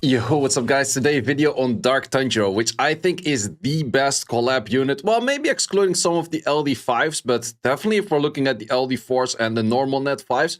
Yo, what's up guys? Today video on Dark Tanjiro, which I think is the best collab unit. Well, maybe excluding some of the LD5s, but definitely if we're looking at the LD4s and the normal net 5s,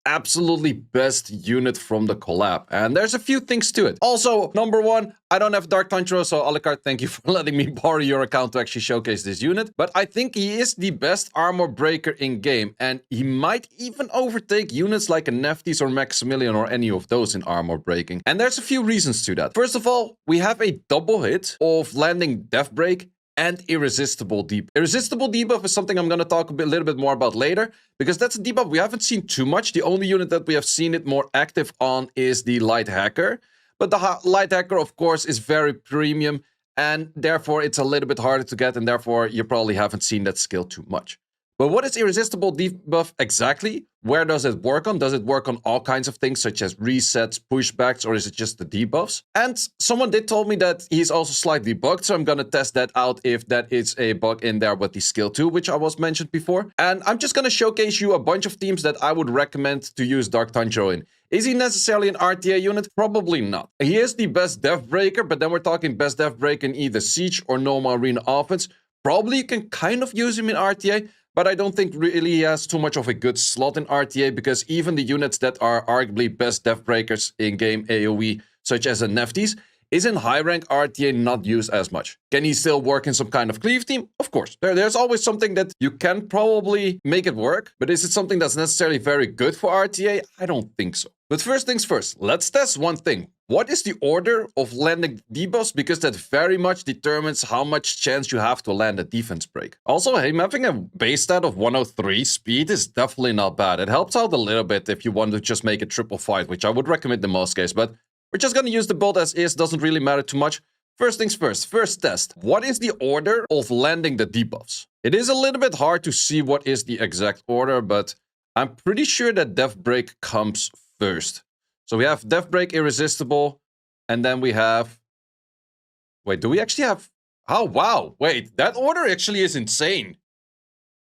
absolutely best unit from the collab. And there's a few things to it. Also, number one, I don't have Dark Tanjiro, so Alucard, thank you for letting me borrow your account to actually showcase this unit. But I think he is the best armor breaker in game, and he might even overtake units like a Nephthys or Maximilian or any of those in armor breaking. And there's a few reasons to that. First of all, we have a double hit of landing Death Break and Irresistible Debuff. Irresistible Debuff is something I'm going to talk a little bit more about later, because that's a debuff we haven't seen too much. The only unit that we have seen it more active on is the Light Hacker. But the Light Hacker, of course, is very premium, and therefore it's a little bit harder to get, and therefore you probably haven't seen that skill too much. But what is Irresistible Debuff exactly? Where does it work on? Does it work on all kinds of things such as resets, pushbacks, or is it just the debuffs? And someone did tell me that he's also slightly bugged, so I'm gonna test that out if that is a bug in there with the skill 2, which I was mentioned before. And I'm just gonna showcase you a bunch of teams that I would recommend to use Dark Tanjiro in. Is he necessarily an RTA unit? Probably not. He is the best Death Breaker, but then we're talking best Death Break in either Siege or normal arena offense. Probably you can kind of use him in RTA, but I don't think really he has too much of a good slot in RTA, because even the units that are arguably best Death Breakers in game AoE, such as a Nephthys, is in high rank RTA not used as much. Can he still work in some kind of cleave team? Of course. There's always something that you can probably make it work, but is it something that's necessarily very good for RTA? I don't think so. But first things first, let's test one thing. What is the order of landing debuffs? Because that very much determines how much chance you have to land a defense break. Also, him having a base stat of 103 speed is definitely not bad. It helps out a little bit if you want to just make a triple fight, which I would recommend in most cases, but we're just going to use the build as is, doesn't really matter too much. First things first, first test. What is the order of landing the debuffs? It is a little bit hard to see what is the exact order, but I'm pretty sure that Death Break comes first. So we have Death Break, Irresistible, and then we have... Wait, do we actually have... Oh, wow. Wait, that order actually is insane.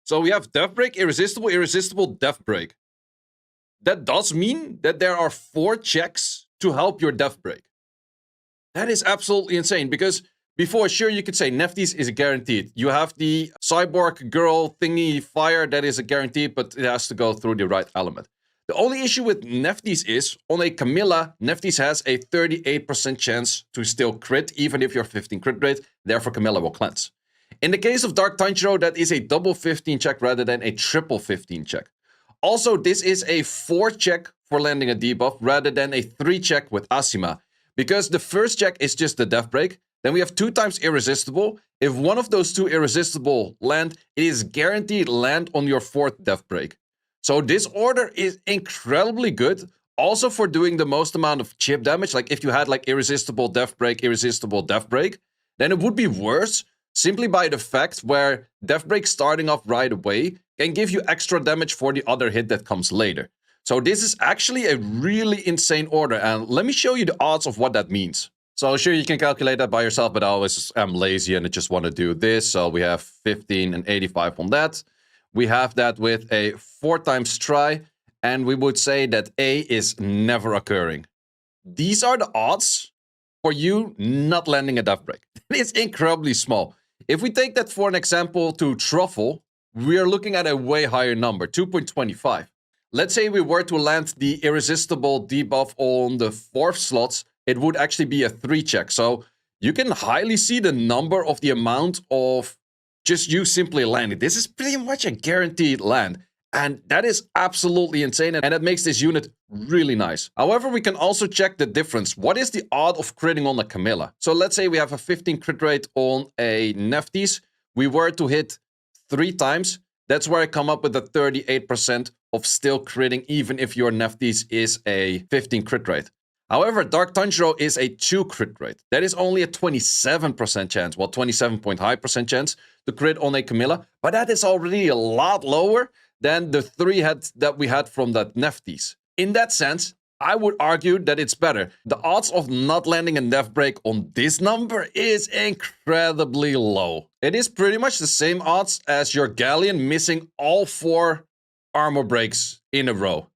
So we have Death Break, Irresistible, Irresistible, Death Break. That does mean that there are 4 checks to help your Death Break. That is absolutely insane, because before, sure, you could say Nephthys is a guaranteed. You have the cyborg girl thingy fire, that is a guaranteed, but it has to go through the right element. The only issue with Nephthys is, on a Camilla, Nephthys has a 38% chance to still crit, even if you're 15 crit rate, therefore Camilla will cleanse. In the case of Dark Tanjiro, that is a double 15 check rather than a triple 15 check. Also, this is a 4 check for landing a debuff rather than a 3 check with Asima, because the first check is just the Death Break. Then we have 2 times Irresistible. If one of those 2 Irresistible land, it is guaranteed land on your 4th Death Break. So this order is incredibly good, also for doing the most amount of chip damage. Like if you had like Irresistible Death Break, Irresistible Death Break, then it would be worse simply by the fact where Death Break starting off right away can give you extra damage for the other hit that comes later. So this is actually a really insane order, and let me show you the odds of what that means. So sure, you can calculate that by yourself, but I always am lazy and I just want to do this. So we have 15 and 85 on that. We have that with a 4 times try, and we would say that A is never occurring. These are the odds for you not landing a Death Break. It's incredibly small. If we take that for an example to Truffle, we are looking at a way higher number, 2.25. Let's say we were to land the Irresistible debuff on the 4th slots, it would actually be a 3 check. So you can highly see the number of the amount of just you simply landing. This is pretty much a guaranteed land. And that is absolutely insane. And that makes this unit really nice. However, we can also check the difference. What is the odd of critting on a Camilla? So let's say we have a 15 crit rate on a Nephthys. We were to hit 3 times. That's where I come up with a 38% of still critting, even if your Nephthys is a 15 crit rate. However, Dark Tanjiro is a 2 crit rate. That is only a 27% chance, well, 27.5% chance to crit on a Camilla, but that is already a lot lower than the 3 hits that we had from that Nephthys. In that sense, I would argue that it's better. The odds of not landing a Death Break on this number is incredibly low. It is pretty much the same odds as your Galleon missing all 4 armor breaks in a row.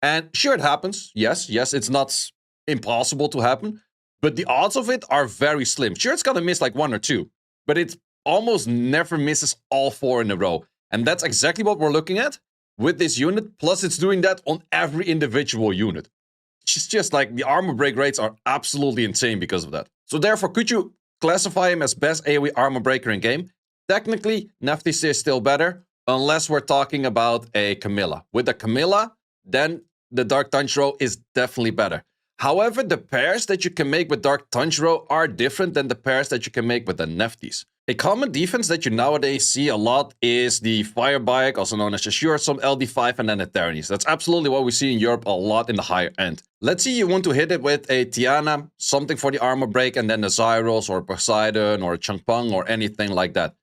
And sure, it happens. Yes, it's not impossible to happen, but the odds of it are very slim. Sure, it's gonna miss like 1 or 2, but it almost never misses all 4 in a row. And that's exactly what we're looking at with this unit, plus it's doing that on every individual unit. It's just like the armor break rates are absolutely insane because of that. So therefore, could you classify him as best AoE armor breaker in game? Technically, Nephthys is still better, unless we're talking about a Camilla. With a Camilla, then the Dark Tanjiro is definitely better. However, the pairs that you can make with Dark Tanjiro are different than the pairs that you can make with the Nephthys. A common defense that you nowadays see a lot is the Fire Bike, also known as Ashura, some LD5, and then Eternities. That's absolutely what we see in Europe a lot in the higher end. Let's say you want to hit it with a Tiana, something for the armor break, and then a Zyros or Poseidon or a Changpeng or anything like that.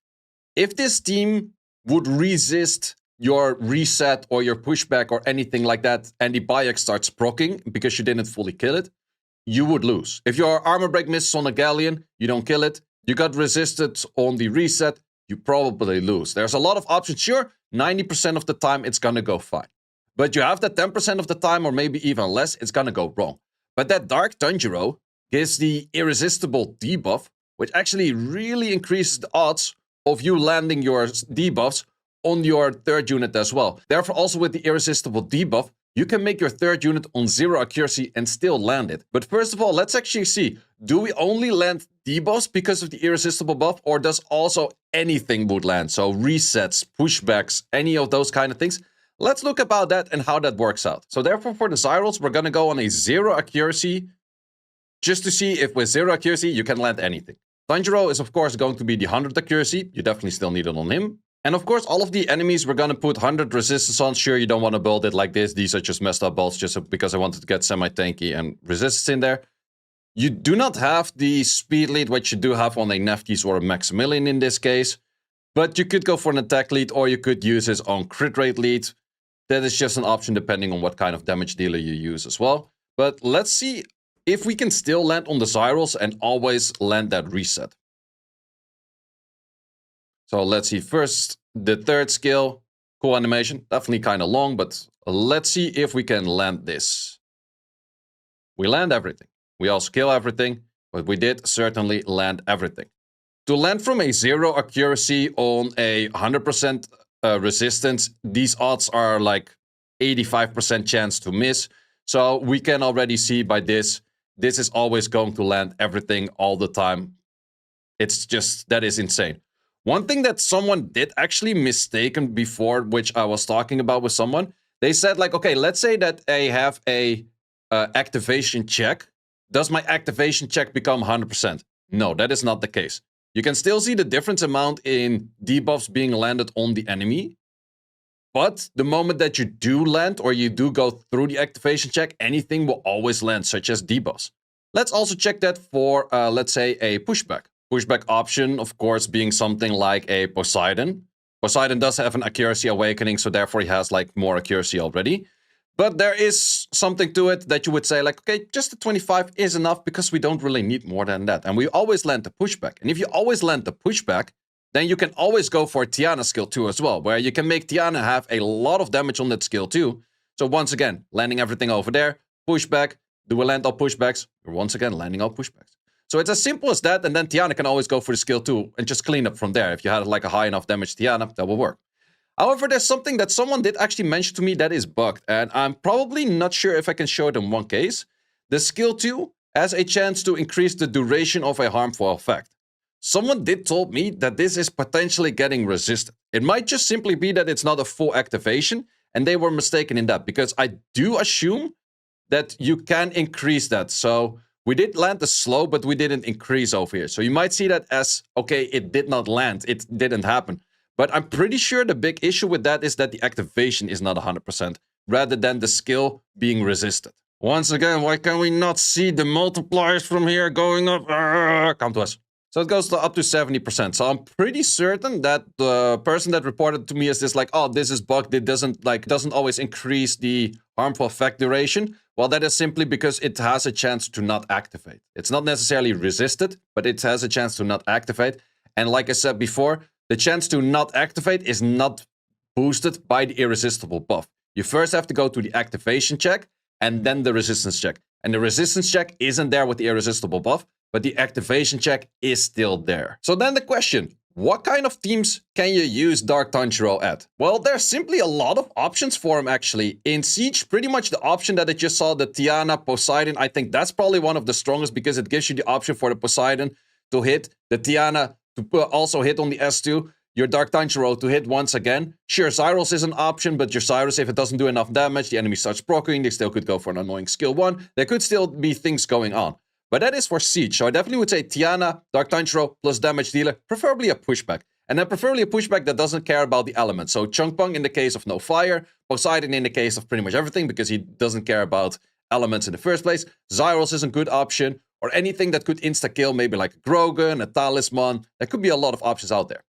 If this team would resist your reset or your pushback or anything like that, and the Bayek starts proccing because you didn't fully kill it, you would lose. If your armor break misses on a Galleon, you don't kill it, you got resisted on the reset, you probably lose. There's a lot of options. Sure, 90% of the time it's gonna go fine. But you have that 10% of the time, or maybe even less, it's gonna go wrong. But that Dark Tanjiro gives the irresistible debuff, which actually really increases the odds of you landing your debuffs on your third unit as well. Therefore, also with the irresistible debuff, you can make your third unit on 0 accuracy and still land it. But first of all, let's actually see, do we only land debuffs because of the irresistible buff, or does also anything would land? So resets, pushbacks, any of those kind of things. Let's look about that and how that works out. So therefore, for the Zyros, we're gonna go on a 0 accuracy, just to see if with 0 accuracy, you can land anything. Tanjiro is of course going to be the 100 accuracy, you definitely still need it on him. And of course, all of the enemies we're gonna put 100 resistance on. Sure, you don't want to build it like this. These are just messed up bolts just because I wanted to get semi-tanky and resistance in there. You do not have the speed lead, which you do have on a Nephthys or a Maximilian in this case. But you could go for an attack lead, or you could use his own crit rate lead. That is just an option depending on what kind of damage dealer you use as well. But let's see if we can still land on the Zyros and always land that reset. So let's see, first, the third skill, cool animation, definitely kind of long, but let's see if we can land this. We land everything. We also kill everything, but we did certainly land everything. To land from a 0 accuracy on a 100% resistance, these odds are like 85% chance to miss. So we can already see by this is always going to land everything all the time. It's just, that is insane. One thing that someone did actually mistaken before, which I was talking about with someone, they said like, okay, let's say that I have a activation check. Does my activation check become 100%? No, that is not the case. You can still see the difference amount in debuffs being landed on the enemy. But the moment that you do land or you do go through the activation check, anything will always land, such as debuffs. Let's also check that for, let's say, a pushback. Pushback option, of course, being something like a Poseidon. Poseidon does have an accuracy awakening, so therefore he has like more accuracy already. But there is something to it that you would say like, okay, just the 25 is enough because we don't really need more than that. And we always land the pushback. And if you always land the pushback, then you can always go for Tiana skill 2 as well, where you can make Tiana have a lot of damage on that skill 2. So once again, landing everything over there, pushback, do we land all pushbacks? We're once again landing all pushbacks. So it's as simple as that, and then Tiana can always go for the skill 2 and just clean up from there. If you had like a high enough damage Tiana, that will work. However, there's something that someone did actually mention to me that is bugged, and I'm probably not sure if I can show it in one case. The skill 2 has a chance to increase the duration of a harmful effect. Someone did told me that this is potentially getting resisted. It might just simply be that it's not a full activation, and they were mistaken in that, because I do assume that you can increase that. So we did land the slow, but we didn't increase over here. So you might see that as, okay, it did not land. It didn't happen. But I'm pretty sure the big issue with that is that the activation is not 100%, rather than the skill being resisted. Once again, why can we not see the multipliers from here going up? Come to us. So it goes to up to 70%. So I'm pretty certain that the person that reported to me is this like, oh, this is bugged. It doesn't always increase the harmful effect duration. Well, that is simply because it has a chance to not activate. It's not necessarily resisted, but it has a chance to not activate. And like I said before, the chance to not activate is not boosted by the irresistible buff. You first have to go to the activation check and then the resistance check. And the resistance check isn't there with the irresistible buff, but the activation check is still there. So then the question, what kind of teams can you use Dark Tanjiro at? Well, there's simply a lot of options for him actually. In Siege, pretty much the option that I just saw, the Tiana Poseidon, I think that's probably one of the strongest because it gives you the option for the Poseidon to hit, the Tiana to also hit on the S2, your Dark Tanjiro to hit once again. Sure, Zyros is an option, but your Zyros, if it doesn't do enough damage, the enemy starts proccing, they still could go for an annoying skill 1. There could still be things going on. But that is for Siege, so I definitely would say Tiana, Dark Tanjiro, plus damage dealer, preferably a pushback. And then preferably a pushback that doesn't care about the elements. So Chungpung in the case of no fire, Poseidon in the case of pretty much everything because he doesn't care about elements in the first place. Zyros is a good option, or anything that could insta-kill, maybe like a Grogan, a Talisman. There could be a lot of options out there.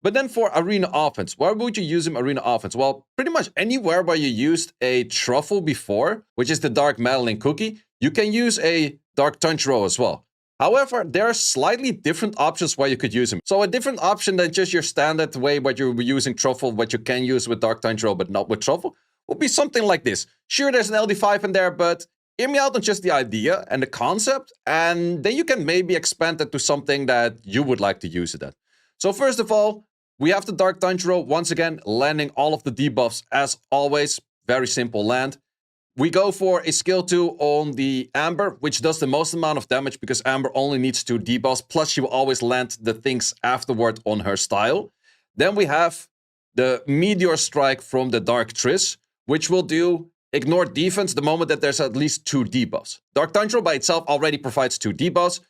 But then for Arena Offense, where would you use him Arena Offense? Well, pretty much anywhere where you used a Truffle before, which is the Dark Madeline Cookie, you can use a Dark Tanjiro as well. However, there are slightly different options where you could use him. So a different option than just your standard way what you're using Truffle, what you can use with Dark Tanjiro but not with Truffle, would be something like this. Sure, there's an LD5 in there, but hear me out on just the idea and the concept, and then you can maybe expand it to something that you would like to use it at. So first of all, we have the Dark Tanjiro, once again, landing all of the debuffs as always. Very simple land. We go for a skill 2 on the Amber, which does the most amount of damage because Amber only needs 2 debuffs, plus she will always land the things afterward on her style. Then we have the Meteor Strike from the Dark Triss, which will do ignore defense the moment that there's at least 2 debuffs. Dark Tanjiro by itself already provides 2 debuffs.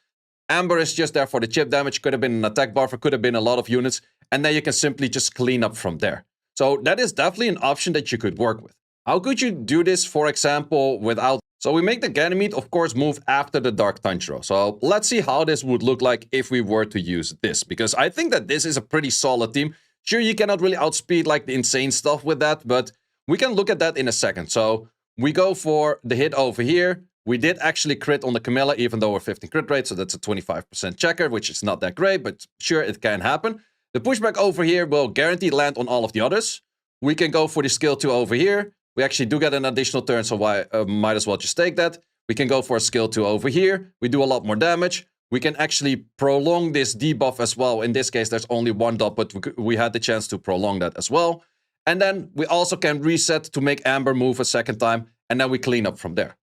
Amber is just there for the chip damage, could have been an attack buffer, could have been a lot of units, and then you can simply just clean up from there. So that is definitely an option that you could work with. How could you do this, for example, without... So we make the Ganymede, of course, move after the Dark Tanjiro. So let's see how this would look like if we were to use this, because I think that this is a pretty solid team. Sure, you cannot really outspeed like the insane stuff with that, but we can look at that in a second. So we go for the hit over here. We did actually crit on the Camilla, even though we're 15 crit rate, so that's a 25% checker, which is not that great, but sure, it can happen. The pushback over here will guaranteed land on all of the others. We can go for the skill 2 over here. We actually do get an additional turn, so why might as well just take that. We can go for a skill 2 over here. We do a lot more damage. We can actually prolong this debuff as well. In this case, there's only 1 dot, but we had the chance to prolong that as well. And then we also can reset to make Amber move a second time, and then we clean up from there.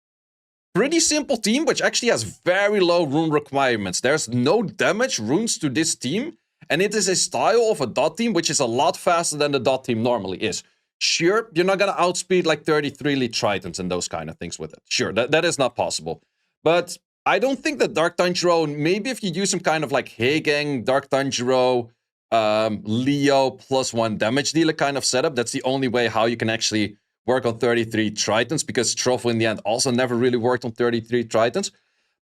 Pretty simple team, which actually has very low rune requirements. There's no damage runes to this team, and it is a style of a dot team, which is a lot faster than the dot team normally is. Sure, you're not going to outspeed like 33 Elite Tritons and those kind of things with it. Sure, that is not possible. But I don't think that Dark Tanjiro, maybe if you use some kind of like Heigang, Dark Tanjiro, Leo plus 1 damage dealer kind of setup, that's the only way how you can actually work on 33 Tritons, because Truffle in the end also never really worked on 33 Tritons.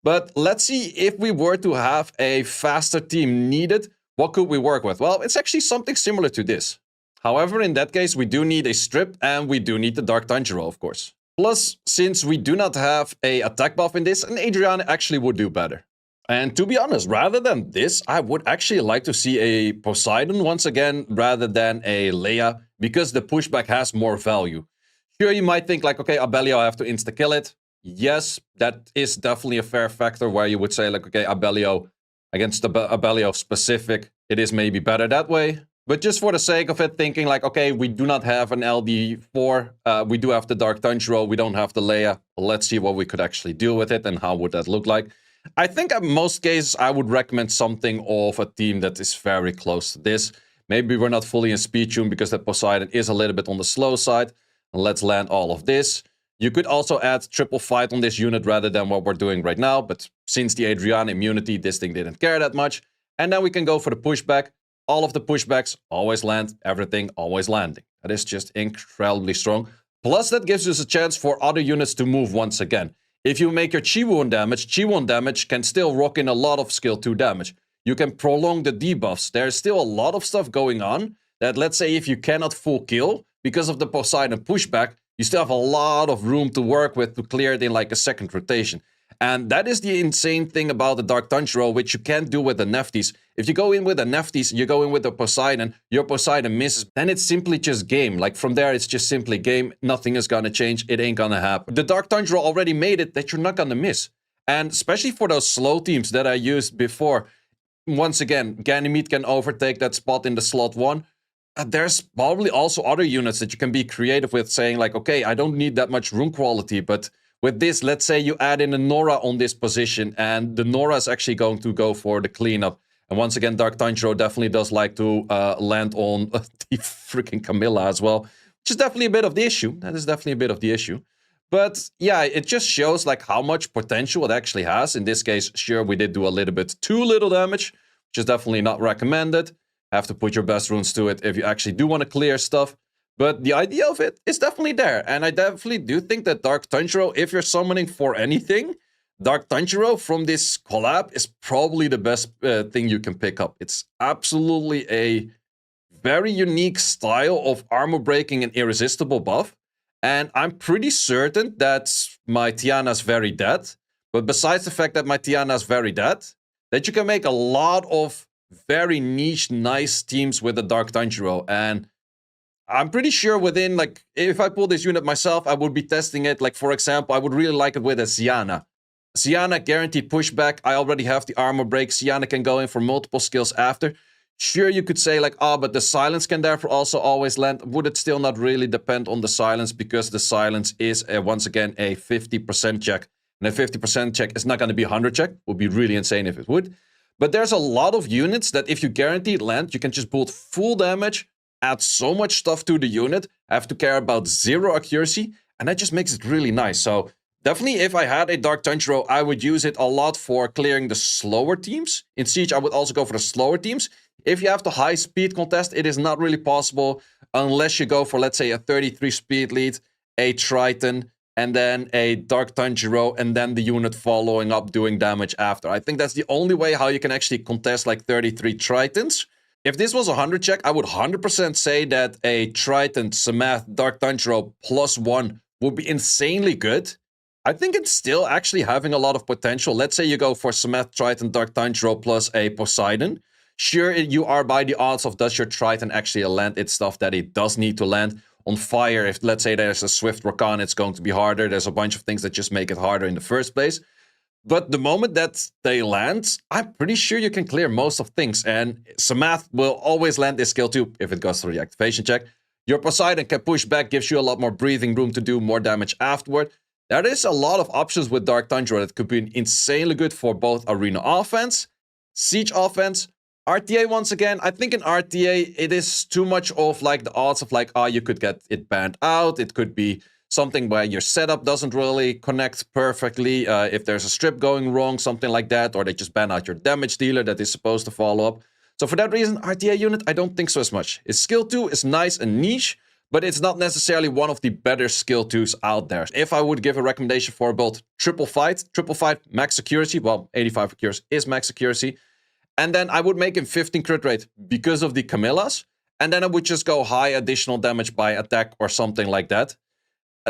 But let's see if we were to have a faster team needed, what could we work with? Well, it's actually something similar to this. However, in that case, we do need a strip, and we do need the Dark Tanjiro, of course. Plus, since we do not have a attack buff in this, an Adriana actually would do better. And to be honest, rather than this, I would actually like to see a Poseidon once again, rather than a Leia, because the pushback has more value. Sure, you might think like, okay, Abellio, I have to insta-kill it. Yes, that is definitely a fair factor where you would say like, okay, Abellio against the Abellio specific, it is maybe better that way. But just for the sake of it, thinking like, okay, we do not have an LD4, we do have the Dark Tanjiro, we don't have the Leia. Let's see what we could actually do with it and how would that look like. I think in most cases, I would recommend something of a team that is very close to this. Maybe we're not fully in speed tune because that Poseidon is a little bit on the slow side. And let's land all of this. You could also add triple fight on this unit rather than what we're doing right now. But since the Adriana immunity, this thing didn't care that much. And then we can go for the pushback. All of the pushbacks always land, everything always landing. That is just incredibly strong. Plus, that gives us a chance for other units to move once again. If you make your Chi Wound damage can still rock in a lot of skill 2 damage. You can prolong the debuffs. There's still a lot of stuff going on that, let's say, if you cannot full kill because of the Poseidon pushback, you still have a lot of room to work with to clear it in like a second rotation. And that is the insane thing about the Dark Tanjiro, which you can't do with the Nephthys. If you go in with a Nephthys, you go in with the Poseidon, your Poseidon misses, then it's simply just game. Like from there, it's just simply game. Nothing is gonna change. It ain't gonna happen. The Dark Tanjiro already made it that you're not gonna miss. And especially for those slow teams that I used before, once again, Ganymede can overtake that spot in the slot 1. There's probably also other units that you can be creative with, saying like, okay, I don't need that much rune quality, but with this, let's say you add in a Nora on this position, and the Nora is actually going to go for the cleanup. And once again, Dark Tanjiro definitely does like to land on the freaking Camilla as well, which is definitely a bit of the issue. That is definitely a bit of the issue. But yeah, it just shows like how much potential it actually has. In this case, sure, we did do a little bit too little damage, which is definitely not recommended. Have to put your best runes to it if you actually do want to clear stuff. But the idea of it is definitely there. And I definitely do think that Dark Tanjiro, if you're summoning for anything, Dark Tanjiro from this collab is probably the best thing you can pick up. It's absolutely a very unique style of armor breaking and irresistible buff. And I'm pretty certain that my Tiana's very dead. But besides the fact that my Tiana's very dead, that you can make a lot of very niche, nice teams with the Dark Tanjiro. And I'm pretty sure within, like, if I pull this unit myself, I would be testing it. Like, for example, I would really like it with a Siana. Siana, guaranteed pushback. I already have the armor break. Siana can go in for multiple skills after. Sure, you could say like, oh, but the silence can therefore also always land. Would it still not really depend on the silence? Because the silence is, once again, a 50% check. And a 50% check is not going to be a 100 check. Would be really insane if it would. But there's a lot of units that if you guaranteed land, you can just build full damage, add so much stuff to the unit, have to care about 0 accuracy, and that just makes it really nice. So definitely, if I had a Dark Tanjiro, I would use it a lot for clearing the slower teams. In Siege, I would also go for the slower teams. If you have the high speed contest, it is not really possible unless you go for, let's say, a 33 speed lead, a Triton, and then a Dark Tanjiro, and then the unit following up doing damage after. I think that's the only way how you can actually contest like 33 Tritons. If this was a 100 check, I would 100% say that a Triton, Samath, Dark Tanjiro +1 would be insanely good. I think it's still actually having a lot of potential. Let's say you go for Samath, Triton, Dark Tanjiro plus a Poseidon. Sure, you are by the odds of does your Triton actually land its stuff that it does need to land. On fire, if let's say there's a Swift Rakan, it's going to be harder. There's a bunch of things that just make it harder in the first place. But the moment that they land, I'm pretty sure you can clear most of things. And Samath will always land this skill too, if it goes through the activation check. Your Poseidon can push back, gives you a lot more breathing room to do more damage afterward. There is a lot of options with Dark Tanjiro that could be insanely good for both arena offense, siege offense, RTA once again. I think in RTA, it is too much of like the odds of like, oh, you could get it banned out. It could be something where your setup doesn't really connect perfectly. If there's a strip going wrong, something like that, or they just ban out your damage dealer that is supposed to follow up. So for that reason, RTA unit, I don't think so as much. Its skill 2 is nice and niche, but it's not necessarily one of the better skill 2s out there. If I would give a recommendation for both triple fight max accuracy, well, 85 accuracy is max accuracy. And then I would make him 15 crit rate because of the Camillas. And then I would just go high additional damage by attack or something like that.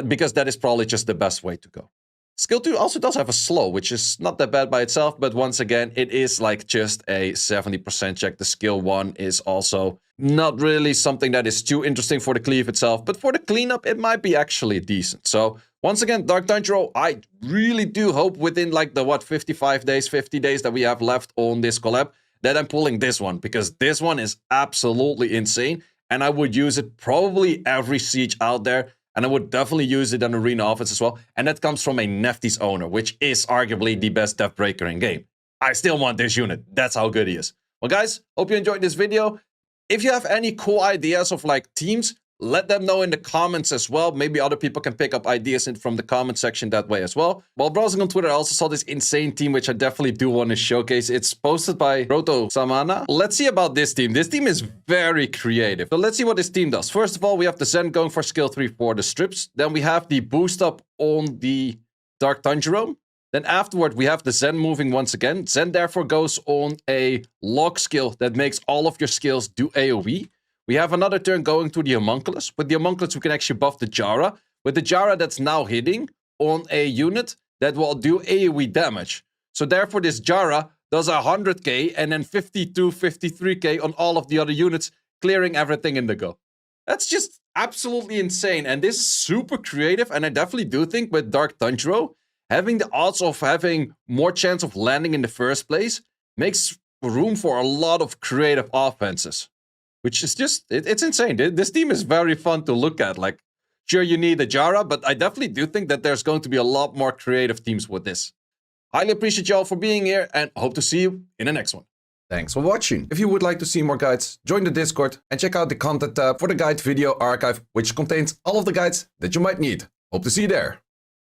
Because that is probably just the best way to go. Skill 2 also does have a slow, which is not that bad by itself. But once again, it is like just a 70% check. The skill 1 is also not really something that is too interesting for the cleave itself. But for the cleanup, it might be actually decent. So once again, Dark Tanjiro, I really do hope within like the, 55 days, 50 days that we have left on this collab, that I'm pulling this one. Because this one is absolutely insane. And I would use it probably every siege out there. And I would definitely use it on Arena Offense as well. And that comes from a Nephthys owner, which is arguably the best death breaker in game. I still want this unit. That's how good he is. Well, guys, hope you enjoyed this video. If you have any cool ideas of like teams, let them know in the comments as well. Maybe other people can pick up ideas from the comment section that way as well. While browsing on Twitter, I also saw this insane team, which I definitely do want to showcase. It's posted by Roto Samana. Let's see about this team. This team is very creative. So let's see what this team does. First of all, we have the Zen going for skill 3 for the strips. Then we have the boost up on the Dark Tanjiro. Then afterward, we have the Zen moving once again. Zen therefore goes on a lock skill that makes all of your skills do AoE. We have another turn going to the Homunculus. With the Homunculus, we can actually buff the Jara. With the Jara that's now hitting on a unit, that will do AoE damage. So therefore this Jara does 100k and then 52, 53k on all of the other units, clearing everything in the go. That's just absolutely insane, and this is super creative, and I definitely do think with Dark Tanjiro, having the odds of having more chance of landing in the first place makes room for a lot of creative offenses, which is just, it's insane. This team is very fun to look at. Like, sure, you need a Jara, but I definitely do think that there's going to be a lot more creative teams with this. Highly appreciate y'all for being here, and hope to see you in the next one. Thanks for watching. If you would like to see more guides, join the Discord and check out the content tab for the guide video archive, which contains all of the guides that you might need. Hope to see you there.